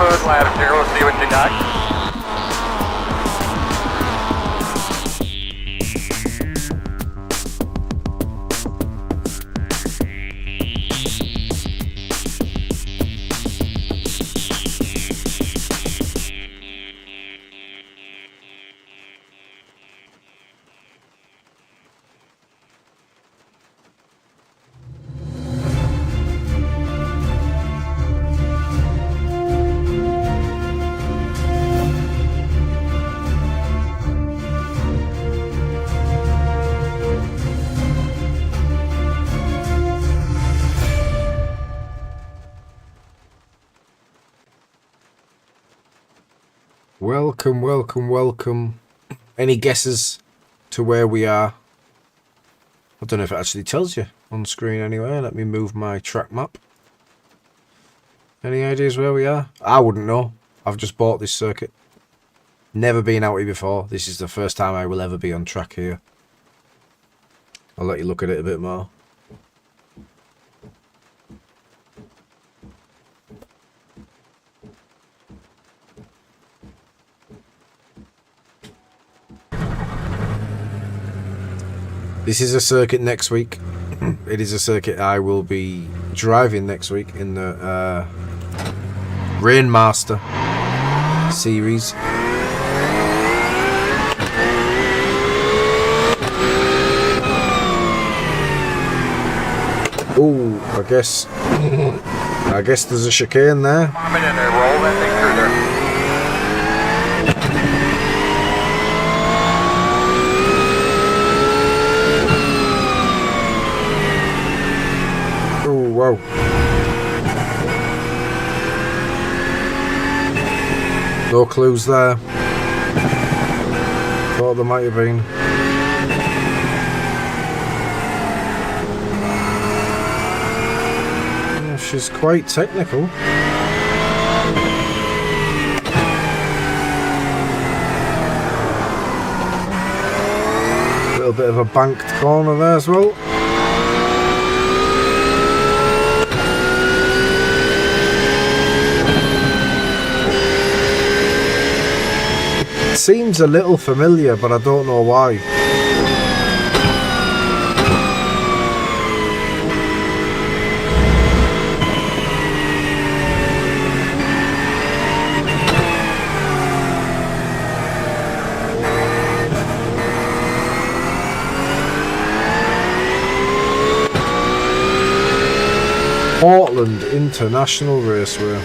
smooth lap 0, see what you got. Welcome, welcome, welcome. Any guesses to where we are? I don't know if it actually tells you on screen anyway. Let me move my track map. Any ideas where we are? I wouldn't know. I've just bought this circuit. Never been out here before. This is the first time I will ever be on track here. I'll let you look at it a bit more. This is a circuit next week. It is a circuit I will be driving next week in the Rainmaster series. Oh, I guess there's a chicane there. I'm in there, roll that thing through there. Whoa. No clues there. Thought there might have been. Yeah, she's quite technical. A little bit of a banked corner there as well. Seems a little familiar, but I don't know why. Portland International Raceway.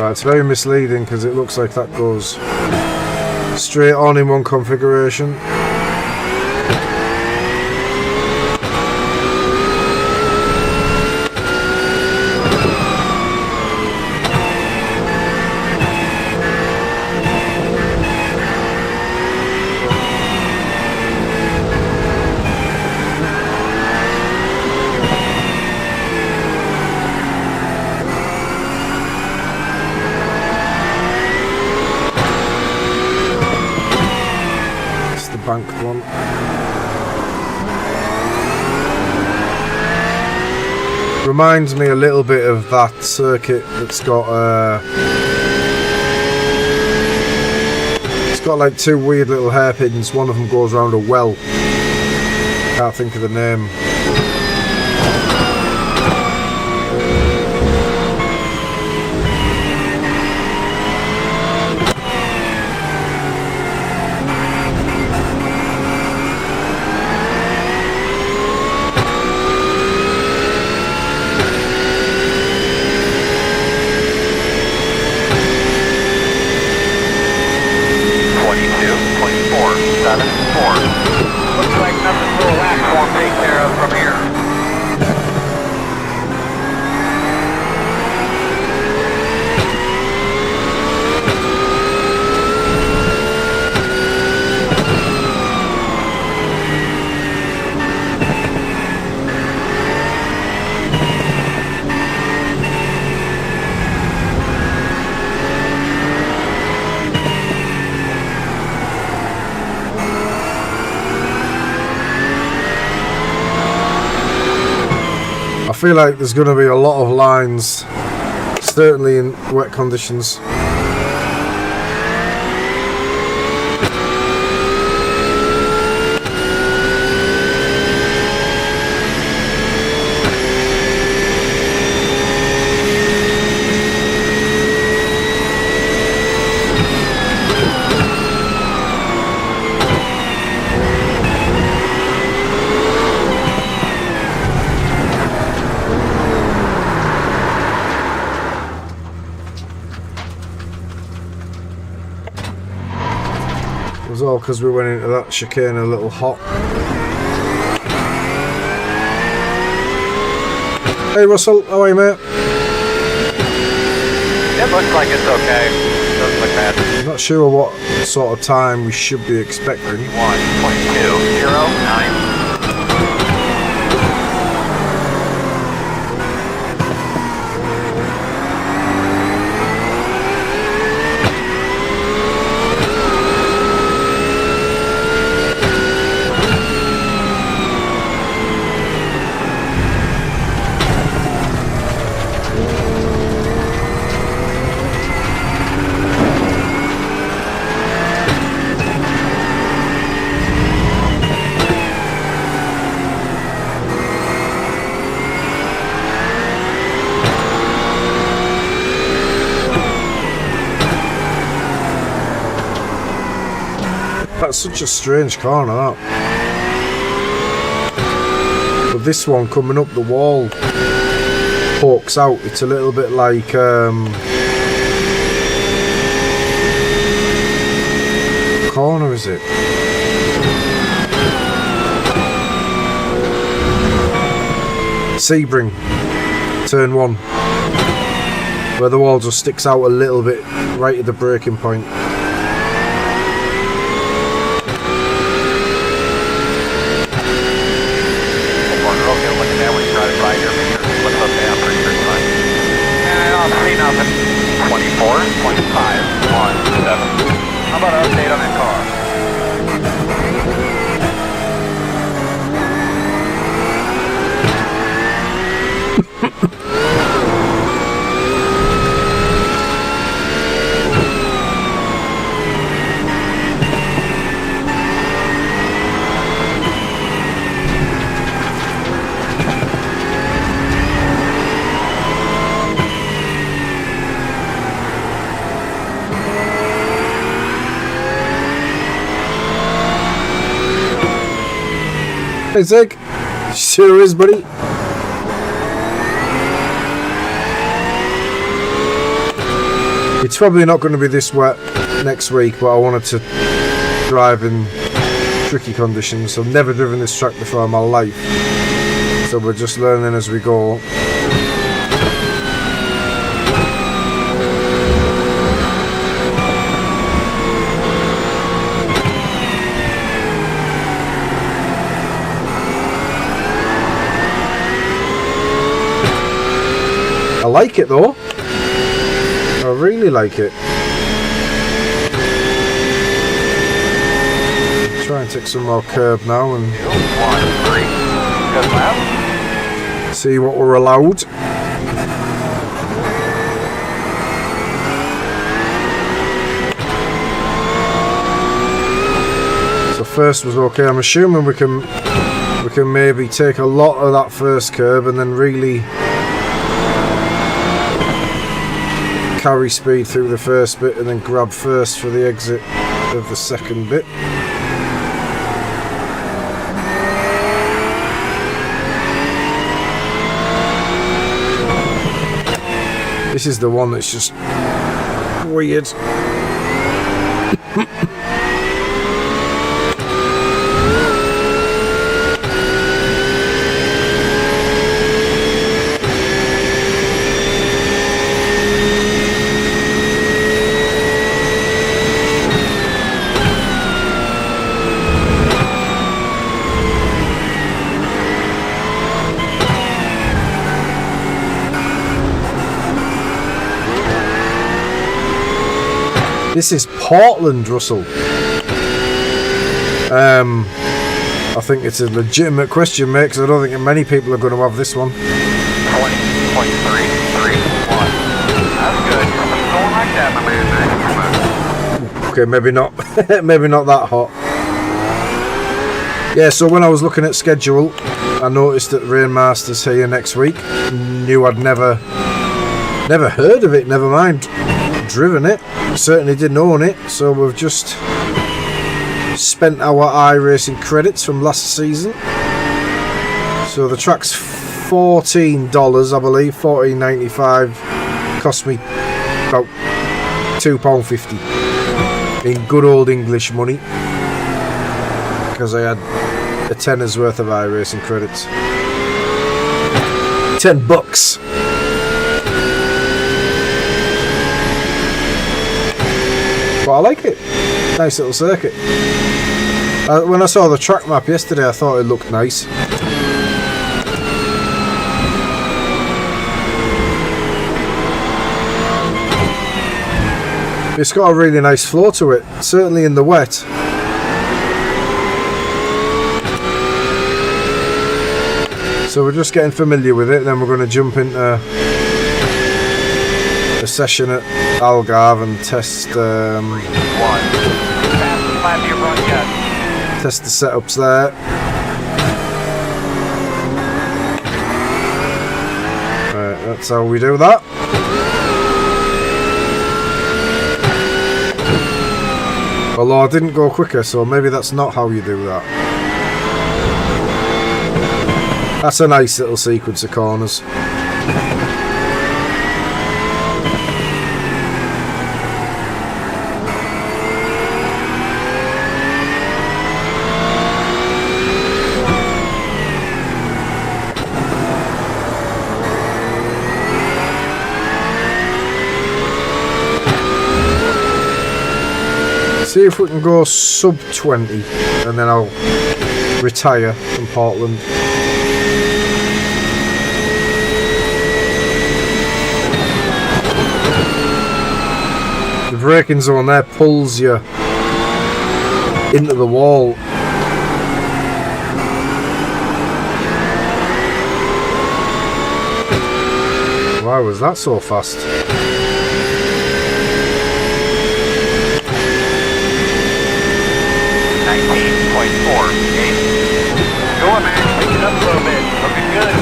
It's very misleading because it looks like that goes straight on in one configuration. Banked one. Reminds me a little bit of that circuit that's got it's got like two weird little hairpins. One of them goes around a well. Can't think of the name. Looks like nothing to relax won't take care of from here. feel like there's going to be a lot of lines, certainly in wet conditions. It was all because we went into that chicane a little hot. Hey Russell, how are you, mate? It looks like it's okay. Doesn't look bad. I'm not sure what sort of time we should be expecting. 1.209. That's such a strange corner, that. But this one coming up the wall pokes out. It's a little bit like what corner is it? Sebring, turn 1, where the wall just sticks out a little bit right at the braking point. Nothing. 24.517. How about an update on that car? Hey Zig, sure is, buddy. It's probably not going to be this wet next week, but I wanted to drive in tricky conditions. I've never driven this track before in my life, so we're just learning as we go. I like it though. I really like it. Try and take some more curb now and see what we're allowed. So first was okay. I'm assuming we can maybe take a lot of that first curb and then really carry speed through the first bit and then grab first for the exit of the second bit. This is the one that's just weird. This is Portland, Russell. I think it's a legitimate question, mate, because I don't think many people are going to have this one. 20.331. That's good. Going like that, my man. Okay, maybe not. Maybe not that hot. Yeah, so when I was looking at schedule, I noticed that Rainmaster's here next week. Knew I'd never heard of it, never mind driven it. Certainly didn't own it, so we've just spent our iRacing credits from last season. So the track's $14, I believe, $14.95. Cost me about £2.50 in good old English money, because I had a tenner's worth of iRacing credits. $10. But I like it. Nice little circuit. When I saw the track map yesterday, I thought it looked nice. It's got a really nice flow to it, certainly in the wet. So we're just getting familiar with it, then we're going to jump into a session at Algarve and test the setups there. Right, that's how we do that. Although I didn't go quicker, so maybe that's not how you do that. That's a nice little sequence of corners. See if we can go sub 20 and then I'll retire from Portland. The braking zone there pulls you into the wall. Why was that so fast? 19.48. Go on, man. Pick it up a little bit. Looking good.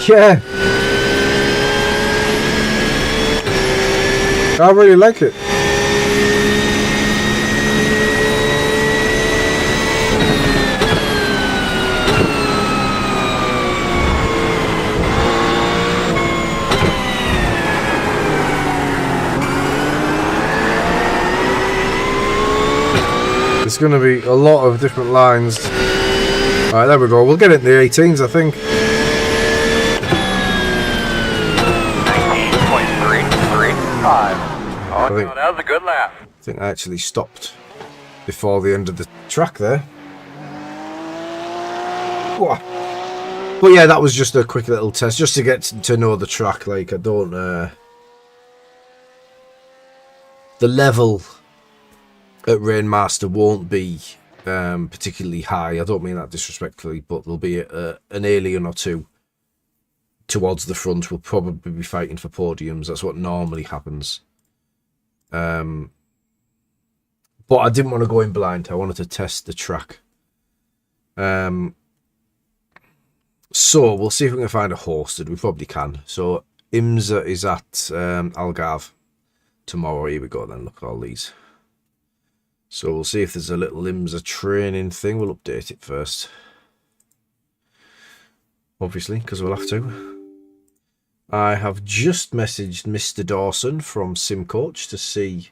Yeah, I really like it. There's going to be a lot of different lines. Alright, there we go. We'll get it in the 18s, I think. 19.335. Oh, no, that was a good lap. I think I actually stopped before the end of the track there. Whoa. But yeah, that was just a quick little test, just to get to know the track. Like, I don't... the level at Rainmaster won't be particularly high. I don't mean that disrespectfully, but there'll be an alien or two towards the front. We'll probably be fighting for podiums. That's what normally happens. But I didn't want to go in blind. I wanted to test the track. So we'll see if we can find a hosted. We probably can. So IMSA is at Algarve tomorrow. Here we go then. Look at all these. So we'll see if there's a little IMSA training thing. We'll update it first. obviously, because we'll have to. I have just messaged Mr. Dawson from Simcoach to see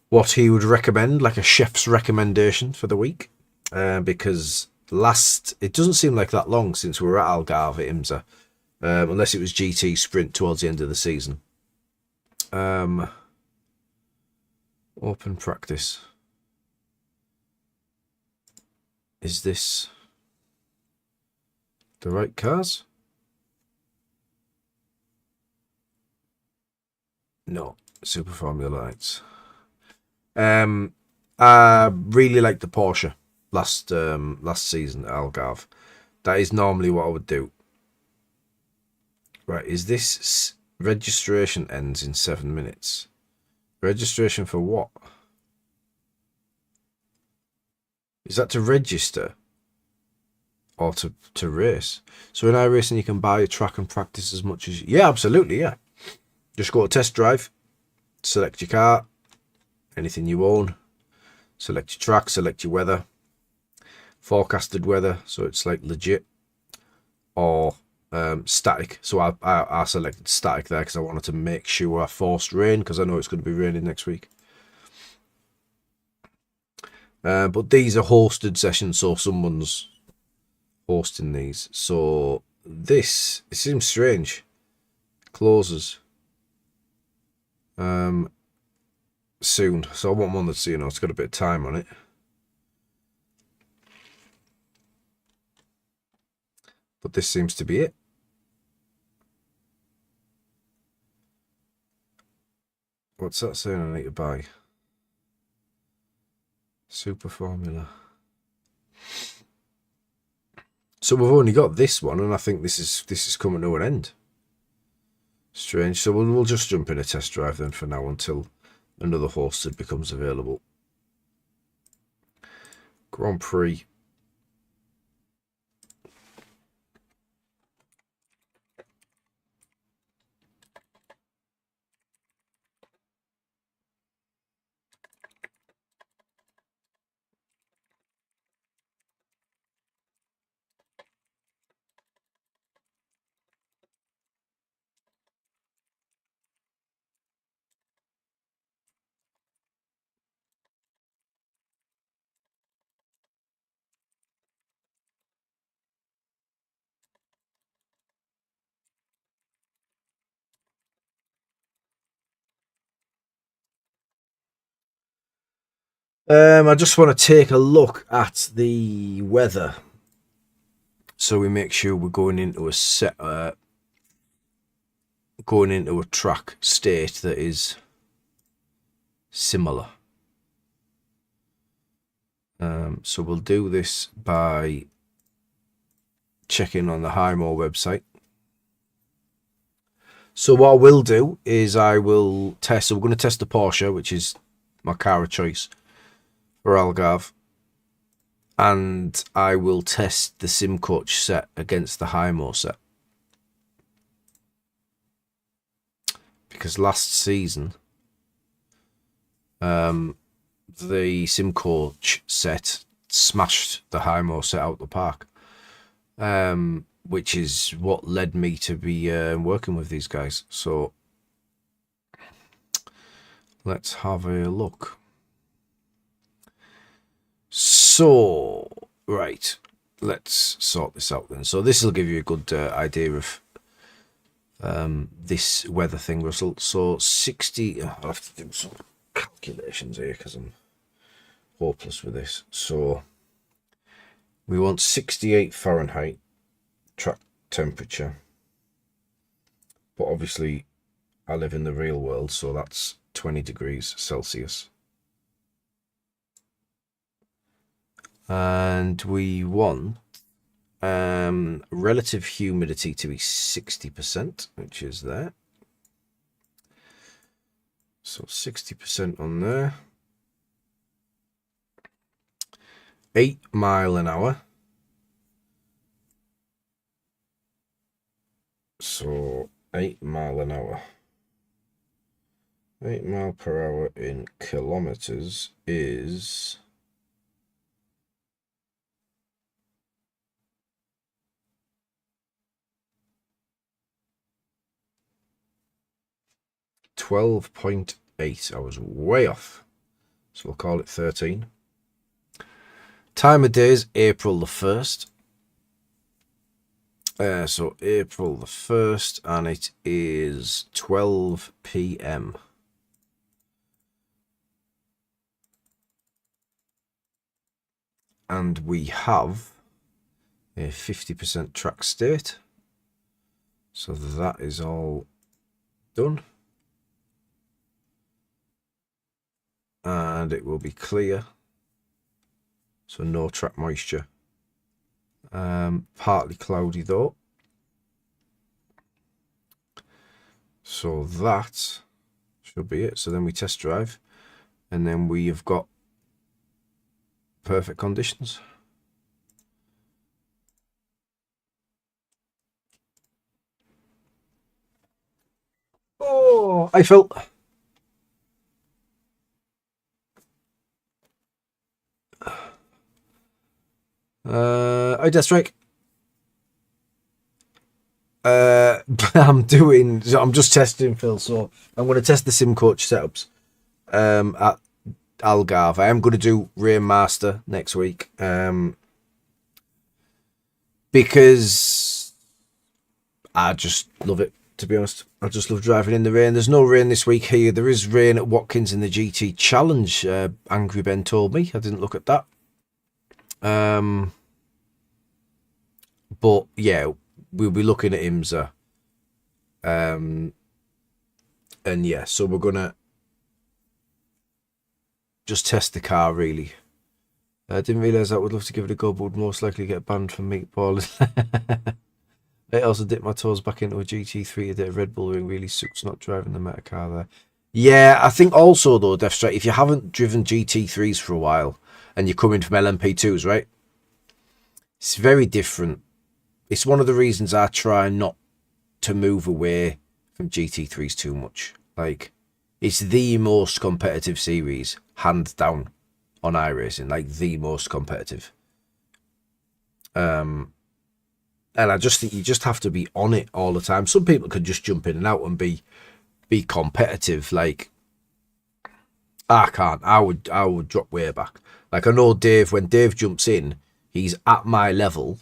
what he would recommend, like a chef's recommendation for the week, because it doesn't seem like that long since we were at Algarve at IMSA, unless it was GT Sprint towards the end of the season. Open practice. Is this the right cars? No, Super Formula Lights. I really liked the Porsche last season at Algarve. That is normally what I would do. Right, is this registration ends in 7 minutes? Registration for what? Is that to register? Or to race? So in iRacing you can buy a track and practice as much as you... Yeah, absolutely, yeah. Just go to test drive, select your car, anything you own, select your track, select your weather, forecasted weather, so it's like legit, or static. So I selected static there because I wanted to make sure I forced rain, because I know it's going to be raining next week. But these are hosted sessions, so someone's hosting these. So this, it seems strange, closes soon, so I want one that's, you know, it's got a bit of time on it. But this seems to be it. What's that saying I need to buy? Super Formula. So we've only got this one, and I think this is coming to an end. Strange. So we'll just jump in a test drive then for now until another hosted becomes available. Grand Prix. I just want to take a look at the weather, so we make sure we're going into a track state that is similar. So we'll do this by checking on the Highmore website. So what I will do is I will test. So we're going to test the Porsche, which is my car of choice for Algarve, and I will test the Simcoach set against the Highmore set, because last season the Simcoach set smashed the Highmore set out the park, which is what led me to be working with these guys. So let's have a look. So, right, let's sort this out then. So this will give you a good idea of this weather thing, Russell. So 60, I'll have to do some calculations here because I'm hopeless with this. So we want 68 Fahrenheit track temperature, but obviously I live in the real world, so that's 20 degrees Celsius. And we want relative humidity to be 60%, which is there. So 60% on there. 8 miles an hour. So 8 miles an hour. 8 mile per hour in kilometers is 12.8. I was way off, so we'll call it 13. Time of day is April the 1st. So April the 1st, and it is 12 p.m. And we have a 50% track state. So that is all done. And it will be clear. So no track moisture. Partly cloudy though. So that should be it. So then we test drive. And then we have got perfect conditions. Oh, I felt. I Death Strike. I'm just testing, Phil. So I'm going to test the Simcoach setups at Algarve. I am going to do Rainmaster next week because I just love it, to be honest. I just love driving in the rain. There's no rain this week here. There is rain at Watkins in the GT Challenge. Angry Ben told me. I didn't look at that. But yeah, we'll be looking at IMSA. And yeah, so we're gonna just test the car really. I didn't realise I would love to give it a go, but would most likely get banned from meatballs. I also dipped my toes back into a GT3 today. Red Bull Ring really sucks not driving the meta car there. Yeah, I think also though, Death Strike, if you haven't driven GT3s for a while and you're coming from LMP2s, right? It's very different. It's one of the reasons I try not to move away from GT3s too much. Like, it's the most competitive series, hands down, on iRacing. Like, the most competitive. And I just think you just have to be on it all the time. Some people could just jump in and out and be competitive. Like, I can't. I would drop way back. Like, I know Dave, when Dave jumps in, he's at my level,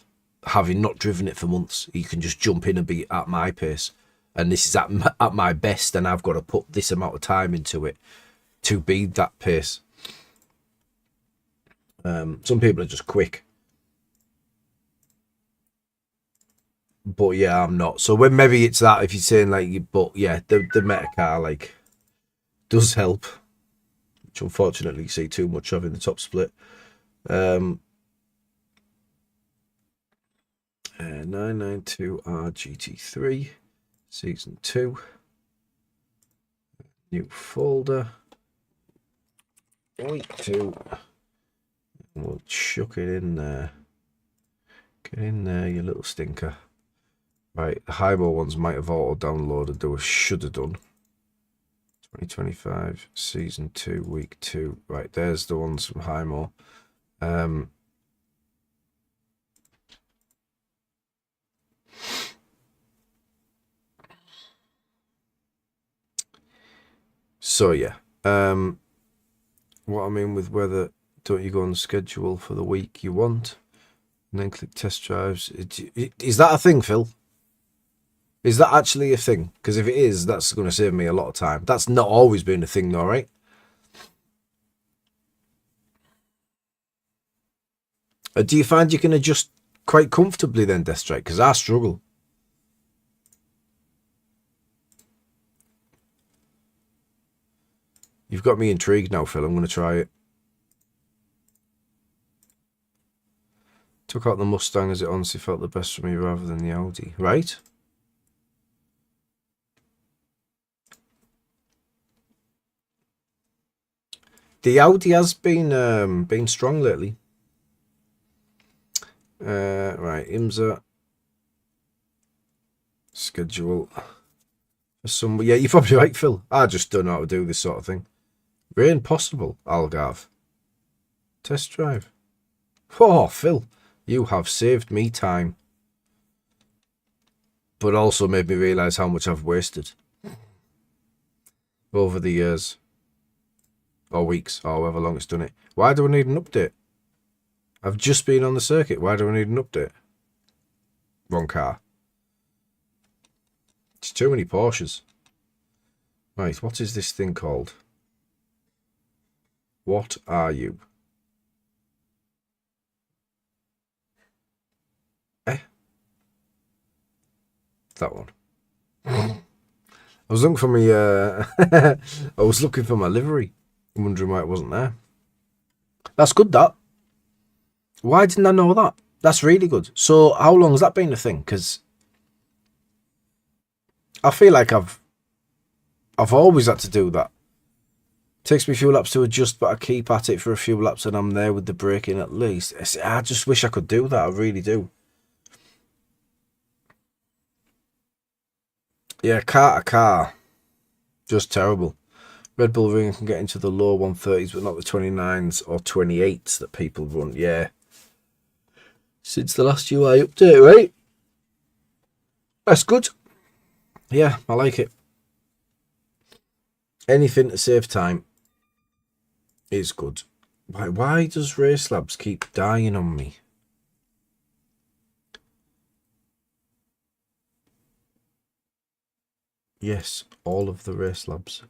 having not driven it for months. He can just jump in and be at my pace. And this is at my best, and I've got to put this amount of time into it to be that pace. Some people are just quick. But yeah, I'm not. So when maybe it's that, if you're saying like, but yeah, the meta car like does help, which unfortunately you see too much of in the top split. 992R GT3 Season 2. New folder. Week 2. We'll chuck it in there. Get in there, you little stinker. Right, the Highball ones might have auto-downloaded, though I should have done. 2025, Season 2, Week 2. Right, there's the ones from Highmore. So, yeah. What I mean with whether, don't you go on the schedule for the week you want? And then click test drives. Is that a thing, Phil? Is that actually a thing? Because if it is, that's going to save me a lot of time. That's not always been a thing, though, right? Do you find you can adjust quite comfortably then, Death Strike? Because I struggle. You've got me intrigued now, Phil. I'm going to try it. Took out the Mustang as it honestly felt the best for me rather than the Audi, right? The Audi has been strong lately. Right, IMSA schedule Yeah, you're probably right, Phil. I just don't know how to do this sort of thing. Rain possible, Algarve. Test drive. Oh, Phil, you have saved me time. But also made me realise how much I've wasted over the years. Or weeks, or however long it's done it. Why do I need an update? I've just been on the circuit. Why do I need an update? Wrong car. It's too many Porsches. Right, what is this thing called? What are you? That one. I was looking for my I was looking for my livery. I'm wondering why it wasn't there. That's good, that. Why didn't I know that? That's really good. So how long has that been a thing? Because I feel like I've always had to do that. Takes me a few laps to adjust, but I keep at it for a few laps and I'm there with the braking at least. I just wish I could do that. I really do. Yeah, car to car. Just terrible. Red Bull Ring can get into the low 130s, but not the 29s or 28s that people run. Yeah. Since the last UI update, right? That's good. Yeah, I like it. Anything to save time is good. Why does Race Labs keep dying on me? Yes, all of the Race Labs.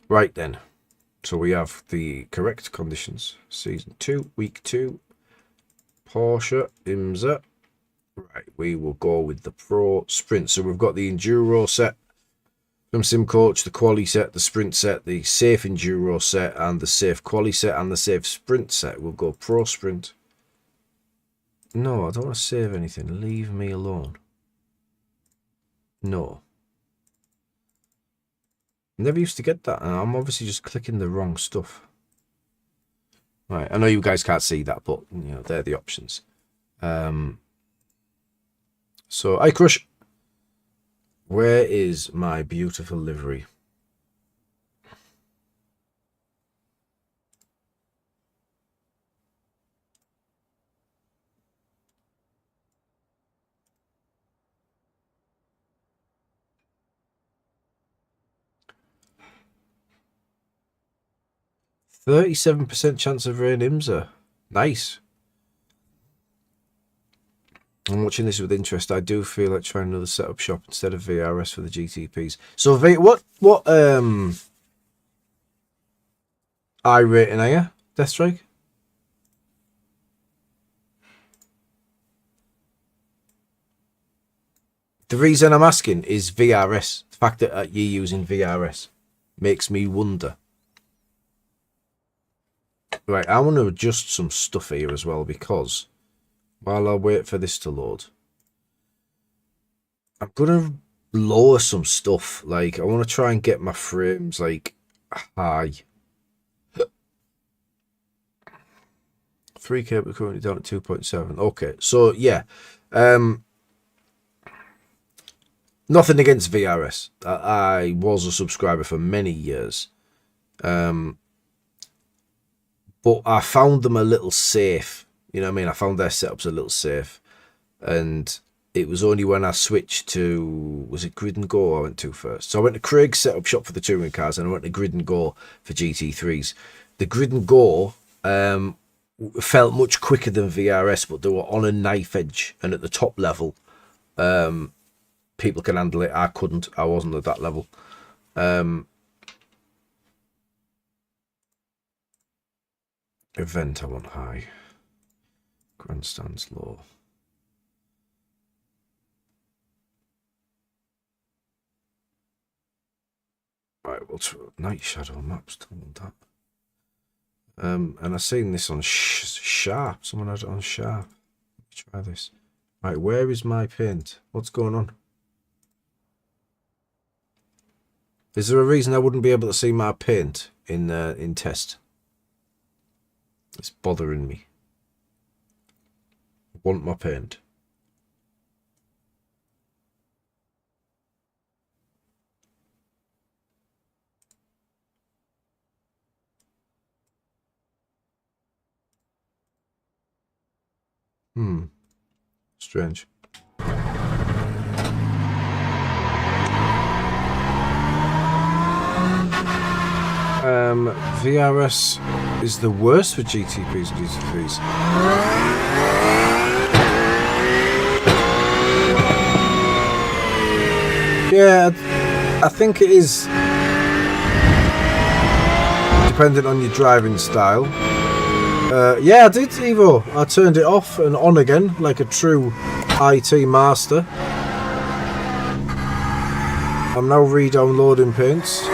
Right then. So we have the correct conditions. Season 2, Week 2. Porsche, IMSA. Right, we will go with the Pro Sprint. So we've got the Enduro set from Simcoach, the Quali set, the Sprint set, the Safe Enduro set, and the Safe Quali set, and the Safe Sprint set. We'll go Pro Sprint. No, I don't want to save anything. Leave me alone. No. Never used to get that, and I'm obviously just clicking the wrong stuff. Right, I know you guys can't see that, but you know they're the options. So I crush. Where is my beautiful livery? %37% chance of rain IMSA. Nice. I'm watching this with interest. I do feel like trying another setup shop instead of VRS for the GTPs. So what iRacing are you? Deathstrike? The reason I'm asking is VRS. The fact that you're using VRS makes me wonder. Right, I want to adjust some stuff here as well because while I wait for this to load, I'm going to lower some stuff. Like, I want to try and get my frames, like, high. 3K, but currently down at 2.7. Okay, so, yeah. Nothing against VRS. I was a subscriber for many years. But I found them a little safe. You know what I mean? I found their setups a little safe. And it was only when I switched to, was it Grid and Go I went to first? So I went to Craig's setup shop for the touring cars and I went to Grid and Go for GT3s. The Grid and Go felt much quicker than VRS, but they were on a knife edge. And at the top level, people can handle it. I couldn't. I wasn't at that level. Event I want high. Grandstands low. Right, well, night shadow maps. Don't want that. And I've seen this on Sharp. Someone had it on Sharp. Let me try this. Right, where is my paint? What's going on? Is there a reason I wouldn't be able to see my paint in test? It's bothering me. I want my paint. Strange. VRS is the worst for GTPs and GT3s. Yeah, I think it is dependent on your driving style. Yeah, I did, Evo. I turned it off and on again like a true IT master. I'm now re-downloading paints.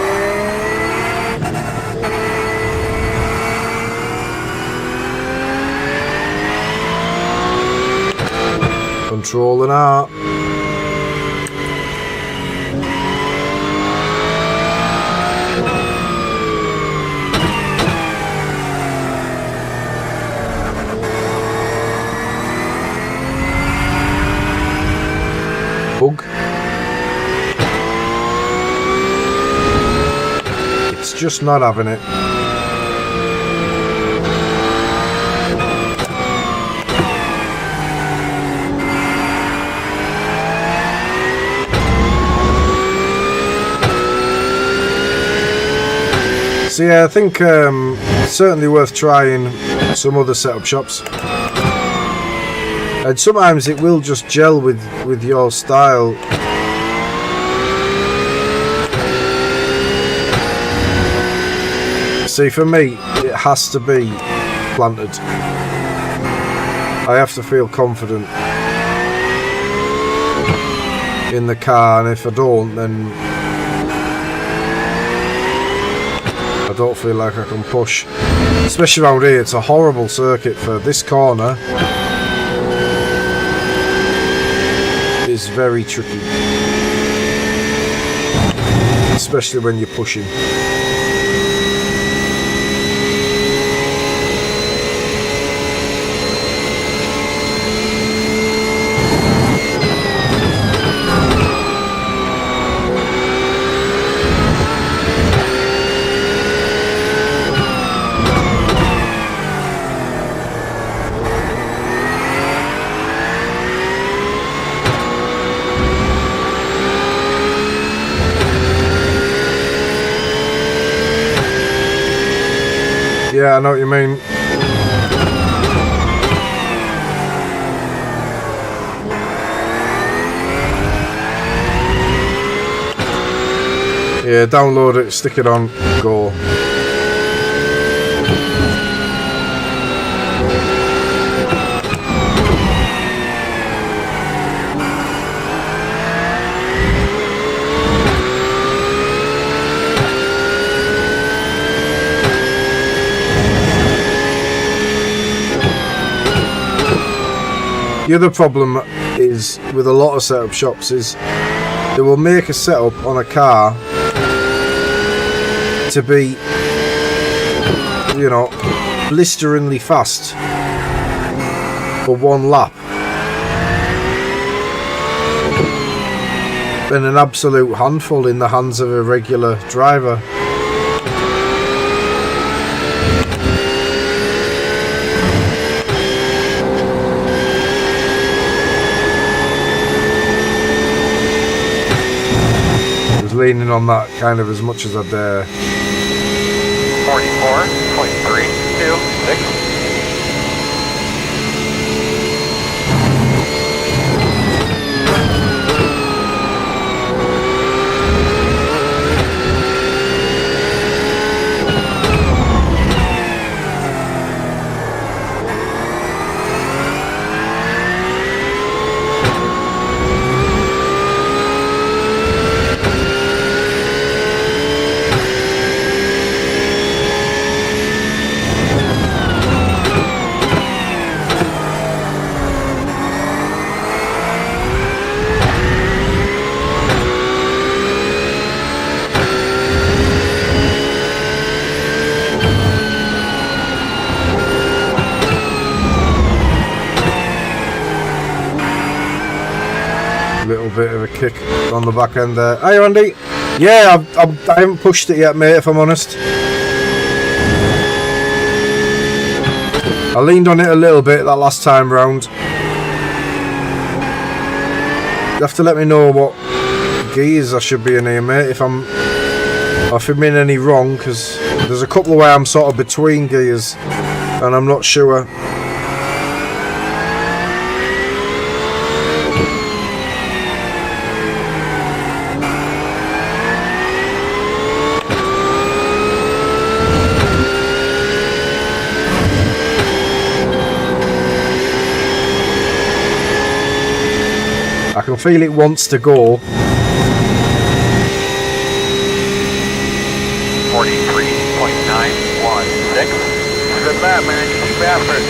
Control and R. Bug. It's just not having it. So yeah, I think it's certainly worth trying some other setup shops. And sometimes it will just gel with your style. See, for me, it has to be planted. I have to feel confident in the car, and if I don't, then I don't feel like I can push. Especially around here, it's a horrible circuit for this corner. It's very tricky, especially when you're pushing. Yeah, I know what you mean. Yeah, download it, stick it on, go. The other problem is with a lot of setup shops is they will make a setup on a car to be, you know, blisteringly fast for one lap, and an absolute handful in the hands of a regular driver. Leaning on that kind of as much as I dare. 44.326. quick kick on the back end there. Hi, Andy. Yeah, I haven't pushed it yet, mate, if I'm honest. I leaned on it a little bit that last time round. You have to let me know what gears I should be in here, mate, if I'm in any wrong, because there's a couple where I'm sort of between gears and I'm not sure. I can feel it wants to go. 43.91. Look at that, man. Keep faster.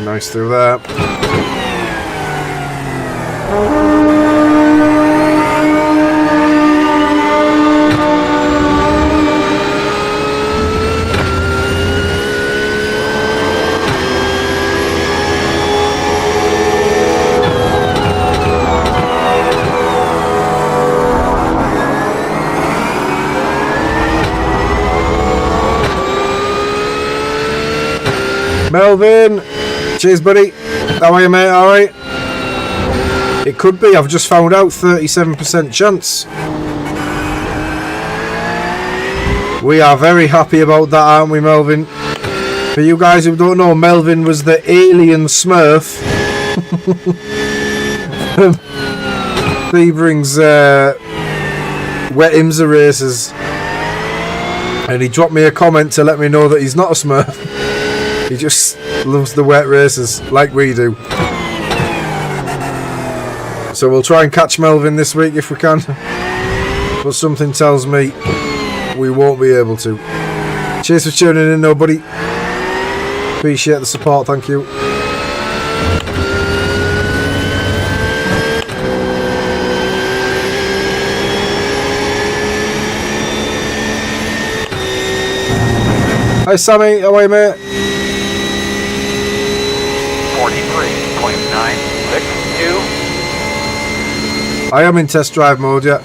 Nice through there. Melvin, cheers buddy. How are you, mate? Alright? It could be, I've just found out, 37% chance. We are very happy about that, aren't we, Melvin? For you guys who don't know, Melvin was the alien Smurf. Sebring's wet IMSA races. And he dropped me a comment to let me know that he's not a Smurf. He just loves the wet races, like we do. So we'll try and catch Melvin this week if we can. But something tells me we won't be able to. Cheers for tuning in, nobody. Appreciate the support, thank you. Hi Sammy, how are you, mate? 43.962. I am in test drive mode, yeah.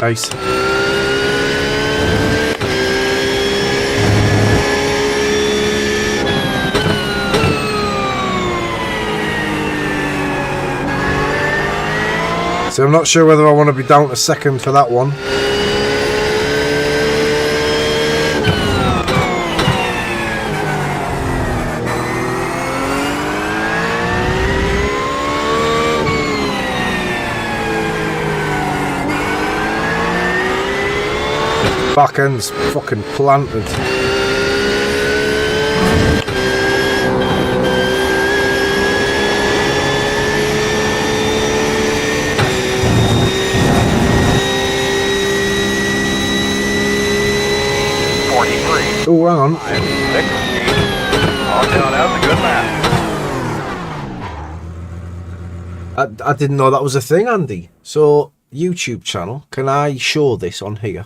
Nice. So I'm not sure whether I want to be down to second for that one. Back end's fucking planted. Oh, hang on. 5, 6, 8. Oh, no, that was a good lap. I didn't know that was a thing, Andy. So, YouTube channel, can I show this on here?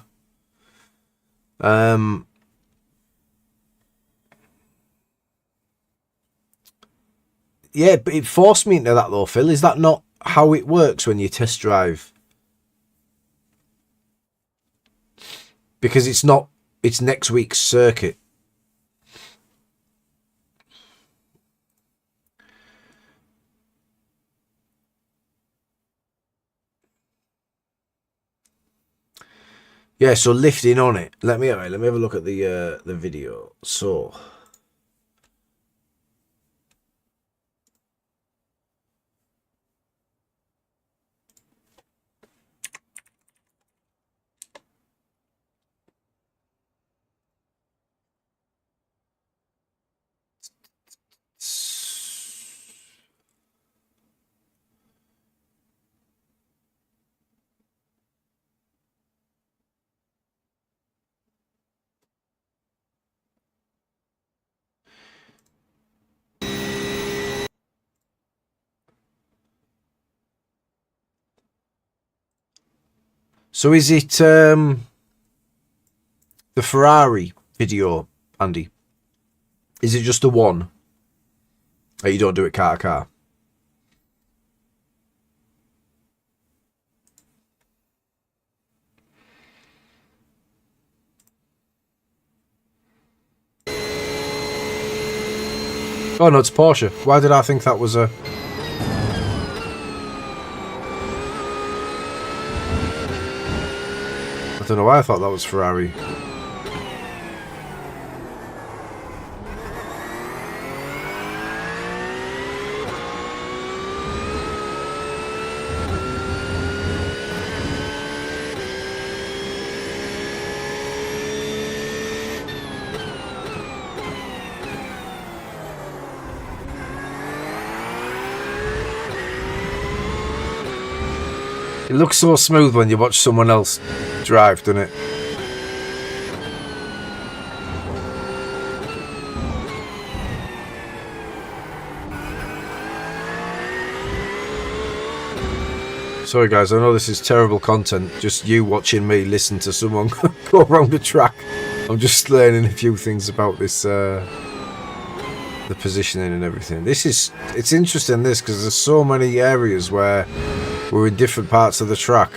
Yeah, but it forced me into that though, Phil. Is that not how it works when you test drive? Because it's not, it's next week's circuit. Yeah, so lifting on it. Let me have a look at the video. So So is it the Ferrari video, Andy? Is it just the one? Or you don't do it car to car? Oh no, it's Porsche. Why did I think that was a... I don't know why I thought that was Ferrari. It looks so smooth when you watch someone else drive, doesn't it? Sorry guys, I know this is terrible content, just you watching me listen to someone go around the track. I'm just learning a few things about this, the positioning and everything. It's interesting this, because there's so many areas where we're in different parts of the track.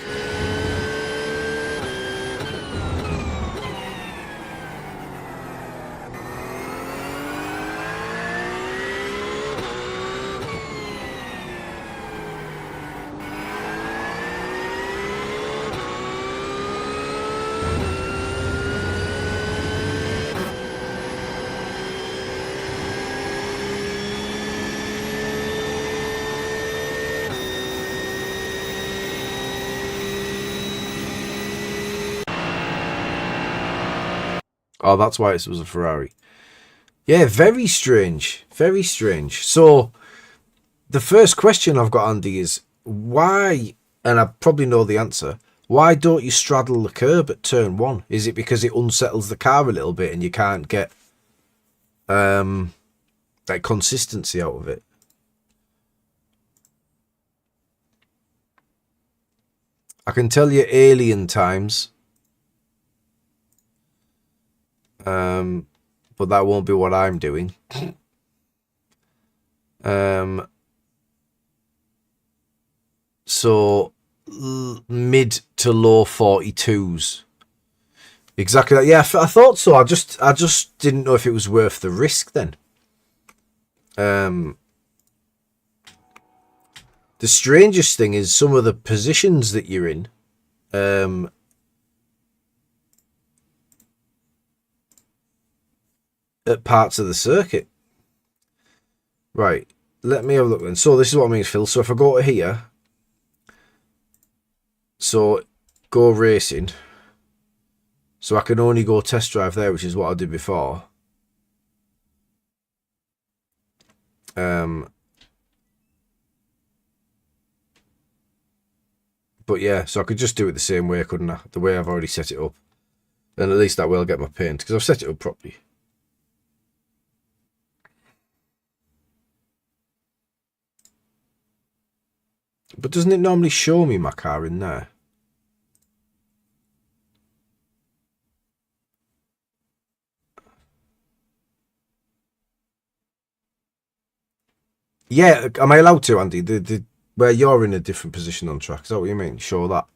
Oh, that's why it was a Ferrari. Yeah, very strange. Very strange. So, the first question I've got, Andy, is why, and I probably know the answer, why don't you straddle the curb at turn 1? Is it because it unsettles the car a little bit and you can't get that consistency out of it? I can tell you alien times. But that won't be what I'm doing. So mid to low 42s. Exactly that. Yeah, I thought so. I just didn't know if it was worth the risk then. The strangest thing is some of the positions that you're in. At parts of the circuit. Right. Let me have a look then. So this is what I mean, Phil. So if I go to here, so go racing. So I can only go test drive there, which is what I did before. But yeah, so I could just do it the same way, couldn't I? The way I've already set it up. And at least that way I'll get my paint, because I've set it up properly. But doesn't it normally show me my car in there? Yeah, am I allowed to, Andy? Where you're in a different position on track, is that what you mean? Show that.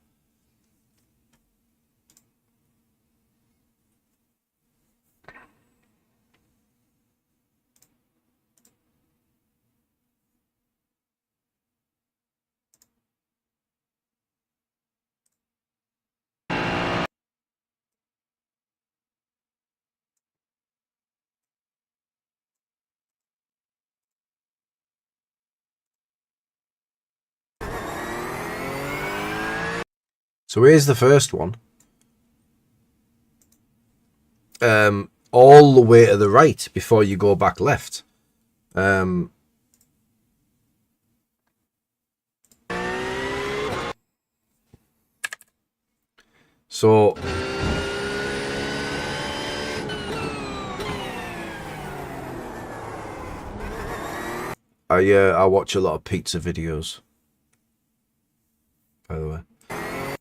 So here's the first one. All the way to the right before you go back left. So I watch a lot of pizza videos, by the way.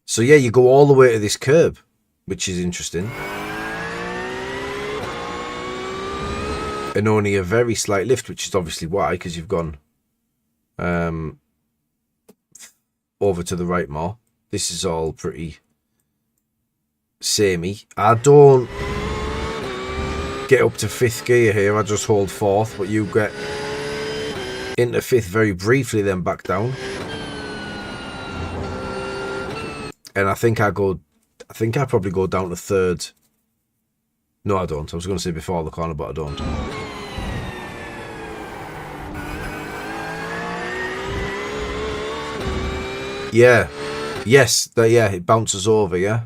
So yeah, you go all the way to this curb, which is interesting. And only a very slight lift, which is obviously why, because you've gone over to the right more. This is all pretty samey. I don't get up to 5th gear here. I just hold 4th, but you get into 5th very briefly, then back down. And I think I probably go down to 3rd. No, I don't. I was going to say before the corner, but I don't. Yeah. Yes. Yeah, it bounces over, yeah.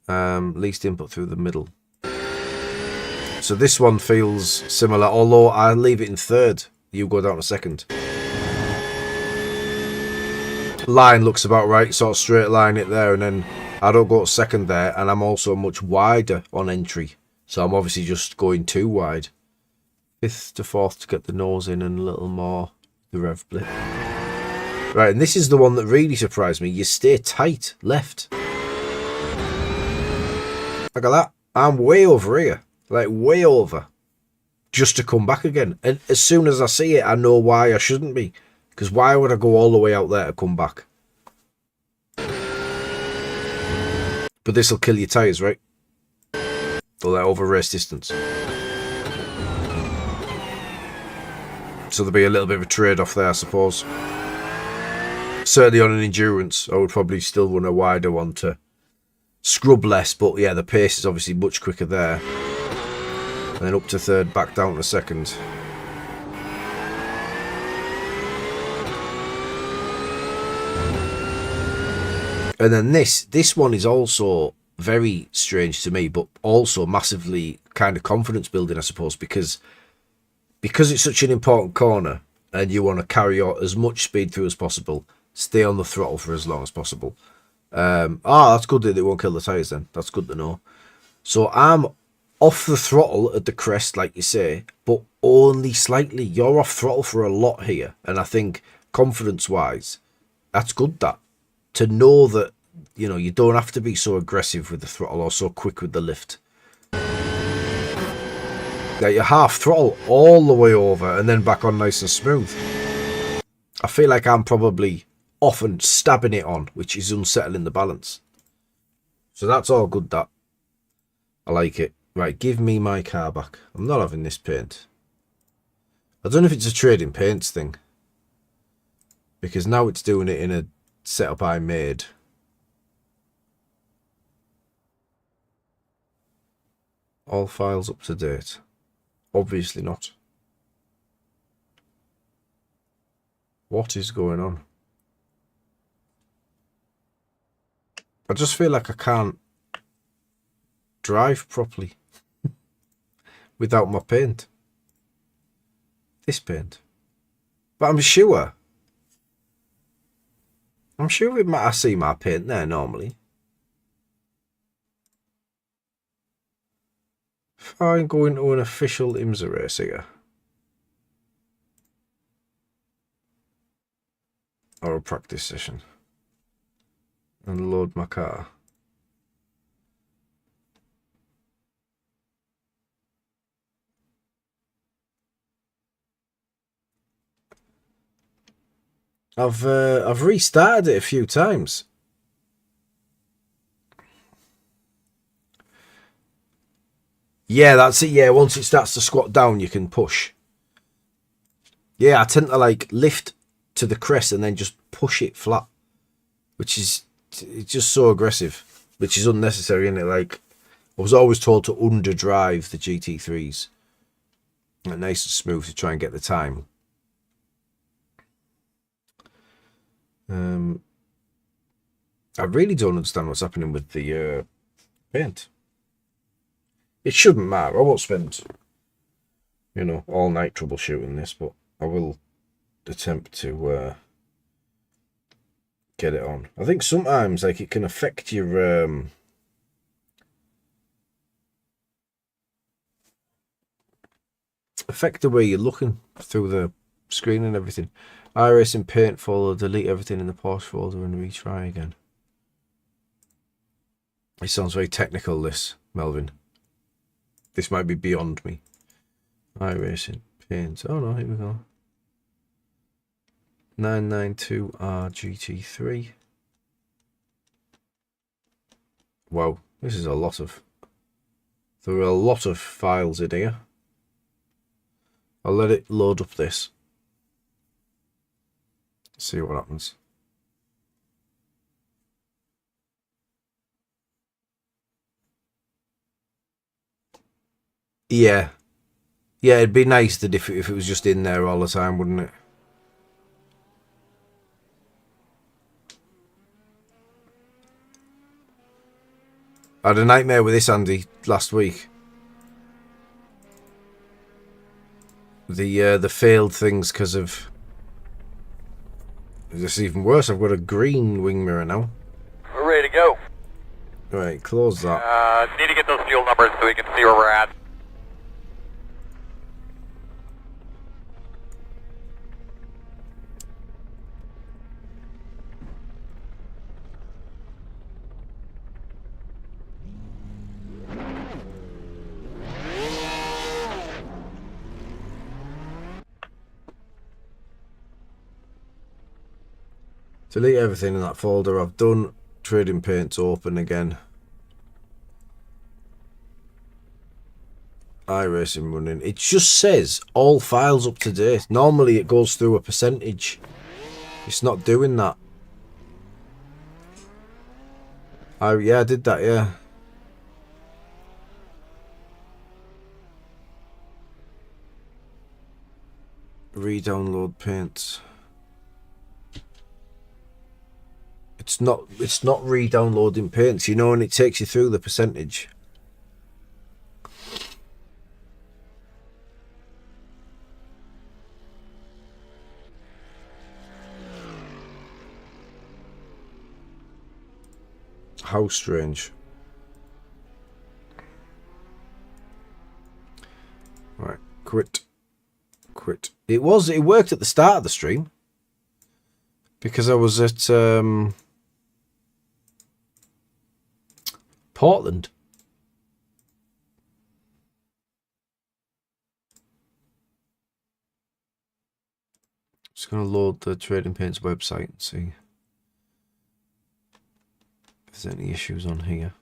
Least input through the middle. So this one feels similar, although I leave it in 3rd. You go down to 2nd. Line looks about right, sort of straight line it there, and then I don't go to 2nd there, and I'm also much wider on entry. So I'm obviously just going too wide. 5th to 4th to get the nose in and a little more the rev blip. Right, and this is the one that really surprised me. You stay tight left. Look at that. I'm way over here. Like, way over. Just to come back again. And as soon as I see it, I know why I shouldn't be. Because why would I go all the way out there to come back? But this will kill your tyres, right? Or that over race distance. So there'll be a little bit of a trade-off there, I suppose. Certainly on an endurance, I would probably still run a wider one to scrub less. But yeah, the pace is obviously much quicker there. And then up to 3rd, back down to 2nd. And then this one is also very strange to me, but also massively kind of confidence building, I suppose, because it's such an important corner and you want to carry on as much speed through as possible, stay on the throttle for as long as possible. That's good that it won't kill the tyres then. That's good to know. So I'm off the throttle at the crest, like you say, but only slightly. You're off throttle for a lot here. And I think confidence-wise, that's good, that. To know that, you know, you don't have to be so aggressive with the throttle or so quick with the lift. That you're half throttle all the way over and then back on nice and smooth. I feel like I'm probably often stabbing it on, which is unsettling the balance. So that's all good, that. I like it. Right, give me my car back. I'm not having this paint. I don't know if it's a trading paints thing. Because now it's doing it in a setup I made. All files up to date. Obviously not. What is going on? I just feel like I can't drive properly without my paint. This paint. But I'm sure I see my paint there normally. If I go into an official IMSA race here, or a practice session, and load my car. I've restarted it a few times. Yeah, that's it. Yeah, once it starts to squat down, you can push. Yeah, I tend to like lift to the crest and then just push it flat, which is it's just so aggressive, which is unnecessary, isn't it? Like, I was always told to underdrive the GT3s, like, nice and smooth to try and get the time. I really don't understand what's happening with the paint. It shouldn't matter. I won't spend, you know, all night troubleshooting this, but I will attempt to get it on. I think sometimes like it can affect your affect the way you're looking through the screen and everything. iRacing paint folder, delete everything in the Porsche folder and retry again. It sounds very technical, this, Melvin. This might be beyond me. iRacing paint. Oh no, here we go. 992R GT3. Wow, this is a lot of... There are a lot of files in here. I'll let it load up this. See what happens. Yeah. Yeah, it'd be nice that if it was just in there all the time, wouldn't it? I had a nightmare with this, Andy, last week. The failed things because of... This is even worse. I've got a green wing mirror now. We're ready to go. Right, close that. Need to get those fuel numbers so we can see where we're at. Delete everything in that folder. I've done trading paints open again. iRacing running. It just says all files up to date. Normally it goes through a percentage. It's not doing that. Yeah, I did that, yeah. Re-download paints. It's not re-downloading paints, you know, and it takes you through the percentage. How strange. Right, quit. It worked at the start of the stream because I was at Portland. Just gonna load the Trading Paints website and see if there's any issues on here.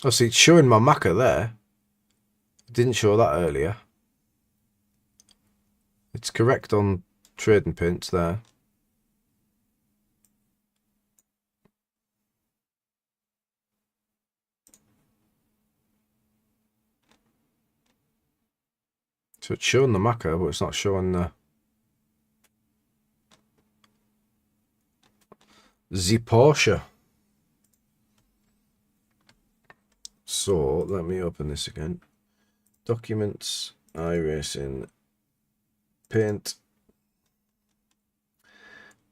Oh, see, it's showing my marker there. It didn't show that earlier. It's correct on Trading Paints there. So it's showing the marker, but it's not showing the Porsche. So let me open this again. Documents, iRacing, paint,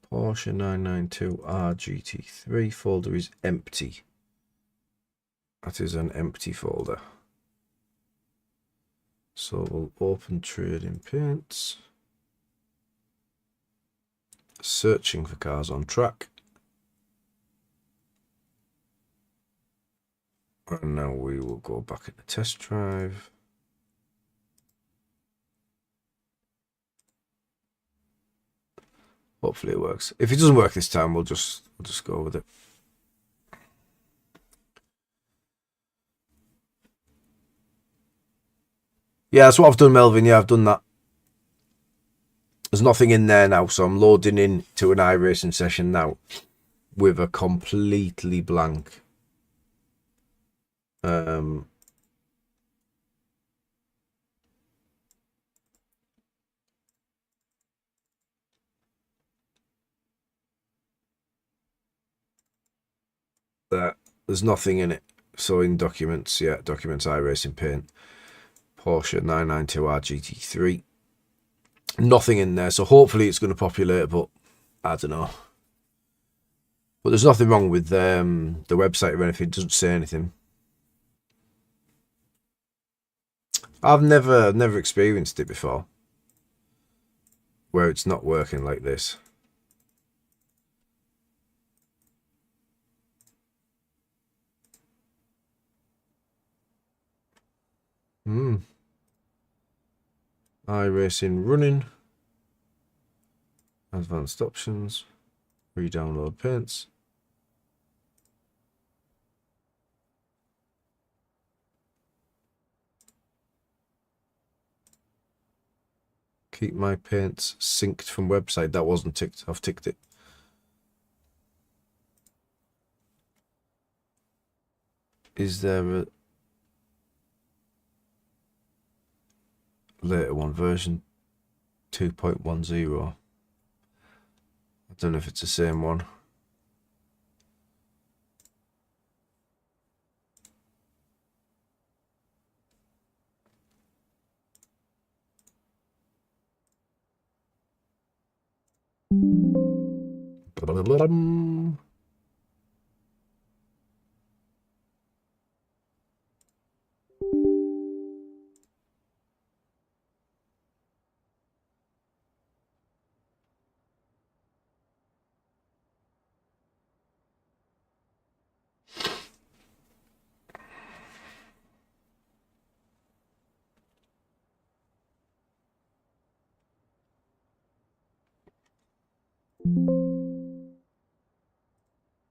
Porsche 992R GT3 folder is empty. That is an empty folder. So we'll open Trading Paints. Searching for cars on track. And now we will go back in the test drive. Hopefully it works. If it doesn't work this time, we'll just go with it. Yeah, that's what I've done, Melvin. Yeah, I've done that. There's nothing in there now, so I'm loading into an iRacing session now with a completely blank there's nothing in it. So in documents, yeah, documents, iRacing paint, Porsche 992R GT3. Nothing in there, so hopefully it's going to populate, but I don't know. But there's nothing wrong with the website or anything. It doesn't say anything. I've never experienced it before, where it's not working like this. iRacing running. Advanced options. Re-download paints. Keep my paints synced from website. That wasn't ticked. I've ticked it. Is there a later one, version 2.10? I don't know if it's the same one.